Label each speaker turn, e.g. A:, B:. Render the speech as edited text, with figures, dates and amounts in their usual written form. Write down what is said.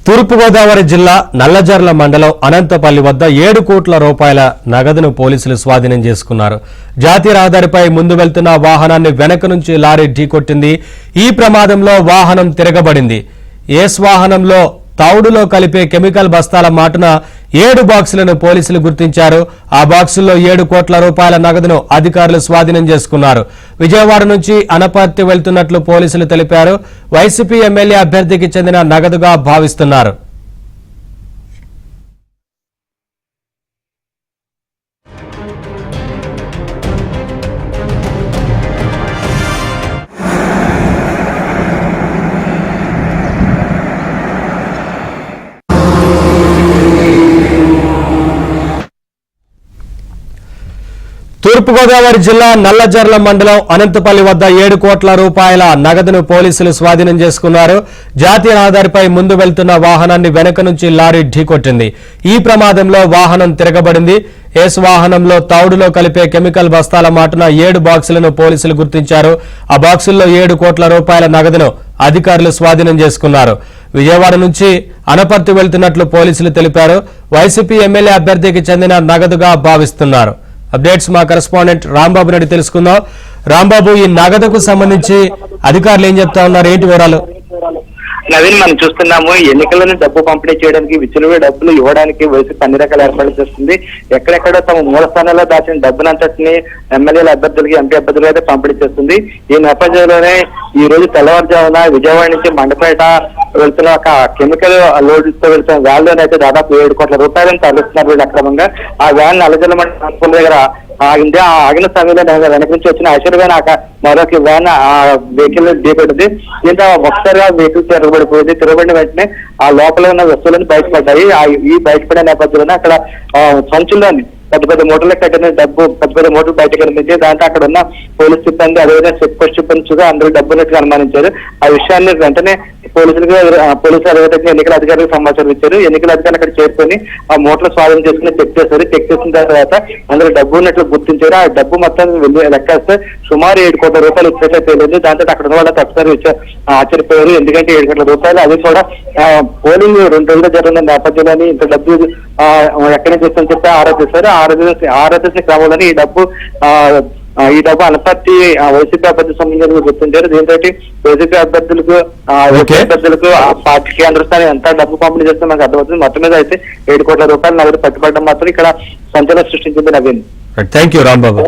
A: తూర్పుగోదావరి జిల్లా నల్లజర్ల మండలం అనంతపల్లి వద్ద 7 కోట్ల రూపాయల నగదును పోలీసులు స్వాధీనం చేసుకున్నారు. జాతీయ రహదారిపై ముందు వెళ్తున్న వాహనాన్ని వెనక నుంచి లారీ ఢీకొట్టింది. ఈ ప్రమాదంలో వాహనం తిరగబడింది. ఏస్ వాహనంలో తౌడులో కలిపే కెమికల్ బస్తాల మాటున 7 బాక్సులను పోలీసులు గుర్తించారు. ఆ బాక్సుల్లో 7 కోట్ల రూపాయల నగదును అధికారులు స్వాధీనం చేసుకున్నారు. విజయవాడ నుంచి అనపర్తి వెళ్తున్నట్లు పోలీసులు తెలిపారు. వైసీపీ ఎమ్మెల్యే అభ్యర్థికి చెందిన నగదుగా భావిస్తున్నారు. తూర్పుగోదావరి జిల్లా నల్లజర్ల మండలం అనంతపల్లి వద్ద 7 కోట్ల రూపాయల నగదును పోలీసులు స్వాధీనం చేసుకున్నారు. జాతీయ రహదారిపై ముందు వెళ్తున్న వాహనాన్ని వెనక నుంచి లారీ ఢీకొట్టింది. ఈ ప్రమాదంలో వాహనం తిరగబడింది. ఏస్ వాహనంలో తౌడులో కలిపే కెమికల్ బస్తాల మాటున 7 బాక్సులను పోలీసులు గుర్తించారు. ఆ బాక్సుల్లో 7 కోట్ల రూపాయల నగదును అధికారులు స్వాధీనం చేసుకున్నారు. విజయవాడ నుంచి అనపర్తి వెళ్తున్నట్లు పోలీసులు తెలిపారు. వైసీపీ ఎమ్మెల్యే అభ్యర్థికి చెందిన నగదుగా భావిస్తున్నారు. అప్డేట్స్ మా కరెస్పాండెంట్ రాంబాబు రెడ్డి తెలుసుకుందాం. రాంబాబు, ఈ నగదుకు సంబంధించి అధికారులు ఏం చెప్తా ఉన్నారు, ఏంటి వివరాలు?
B: నవీన్, మనం చూస్తున్నాము ఎన్నికలను డబ్బు పంపిణీ చేయడానికి విచ్చలవిడి డబ్బులు ఇవ్వడానికి వైసీపీ అన్ని రకాల ఏర్పాట్లు చేస్తుంది. ఎక్కడెక్కడ తమ మూల స్థానాల్లో దాచిన డబ్బునంతటిని ఎమ్మెల్యేల అభ్యర్థులకి, ఎంపీ అభ్యర్థులు అయితే పంపిణీ చేస్తుంది. ఈ నేపథ్యంలోనే ఈ రోజు తెల్లవారుజామున విజయవాడ నుంచి మండపేట వెళ్తున్న ఒక కెమికల్ లోడ్తో వెళ్తున్న వ్యాన్ లోనైతే దాదాపు 7 కోట్ల రూపాయలను తరలిస్తున్నారు వీళ్ళు అక్రమంగా. ఆ వ్యాన్ నల్లజర్ల మండలం దగ్గర ఆగింది. ఆ ఆగిన సమయంలో వెనక నుంచి వచ్చిన ఐశ్వర్యమైన మరొక వ్యాన్ ఆ వెహికల్ ఢీకొట్టింది. దీంతో ఒకసారిగా వెహికల్ తిరగబడిపోయింది. తిరగబడిన వెంటనే ఆ లోపల ఉన్న వస్తువులను బయటపడ్డాయి. ఈ బయటపడే నేపథ్యంలోనే అక్కడ సంచుల్లోని పెద్ద పెద్ద మూటలు కట్టిన డబ్బు, పెద్ద పెద్ద మూటలు బయట కనిపించి దాంతో అక్కడ ఉన్న పోలీస్ సిబ్బంది, అదేవిధంగా చెక్ పోస్ట్ సిబ్బంది అందరూ డబ్బున్నట్టుగా అనుమానించారు. ఆ విషయాన్ని వెంటనే పోలీసులు అదేవిధంగా ఎన్నికల అధికారులకు సమాచారం ఇచ్చారు. ఎన్నికల అధికారులు అక్కడ చేరుకొని ఆ మూటలు స్వాధీనం చేసుకుని చెక్ చేశారు. చెక్ చేసిన తర్వాత అందులో డబ్బు ఉన్నట్లు గుర్తించారు. ఆ డబ్బు మొత్తం లెక్కేస్తే సుమారు 7 కోట్ల రూపాయలు ఇచ్చినట్లే తెలియదు. దాంతో అక్కడ ఉన్న వాళ్ళు తప్పనిసరి ఆశ్చర్యపోయారు. ఎందుకంటే 7 కోట్ల రూపాయలు, అది కూడా పోలింగ్ 2 రోజులు జరిగిన నేపథ్యంలోని ఇంత డబ్బు ఎక్కడి నుంచి వస్తుందని చెప్పి ఆరోపిస్తారు. ఆరోపించిన క్రమంలోనే ఈ డబ్బు అనపర్తి వైసీపీ అభ్యర్థి సంబంధించి గుర్తించారు. దీంతో వైసీపీ అభ్యర్థులకు ఆ పార్టీ కేంద్ర స్థాయి ఎంత డబ్బు పంపిణీ చేస్తే మనకు అర్థమవుతుంది. మొత్తం మీద అయితే 7 కోట్ల రూపాయలు నగదు పట్టుబడడం మాత్రం ఇక్కడ సంచలనం సృష్టించింది. Naveen,
A: thank you Rambabu.